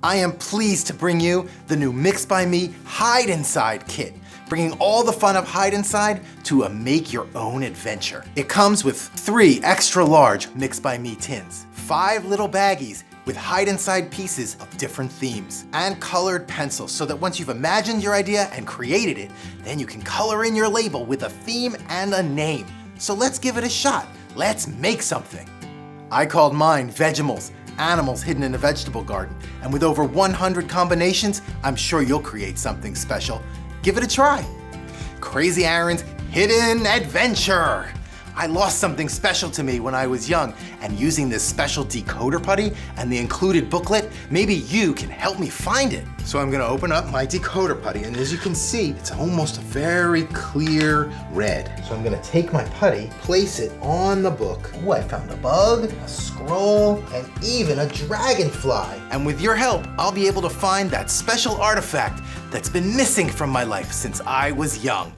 I am pleased to bring you the new Mix by Me Hide Inside kit, bringing all the fun of Hide Inside to a make-your-own adventure. It comes with 3 extra large Mix by Me tins, 5 little baggies with Hide Inside pieces of different themes, and colored pencils so that once you've imagined your idea and created it, then you can color in your label with a theme and a name. So let's give it a shot. Let's make something. I called mine Vegimals, animals hidden in a vegetable garden, and with over 100 combinations, I'm sure you'll create something special. Give it a try. Crazy Aaron's Hidden Adventure. I lost something special to me when I was young, and using this special decoder putty and the included booklet, maybe you can help me find it. So I'm gonna open up my decoder putty, and as you can see, it's almost a very clear red. So I'm gonna take my putty, place it on the book. Oh, I found a bug, a scroll, and even a dragonfly. And with your help, I'll be able to find that special artifact that's been missing from my life since I was young.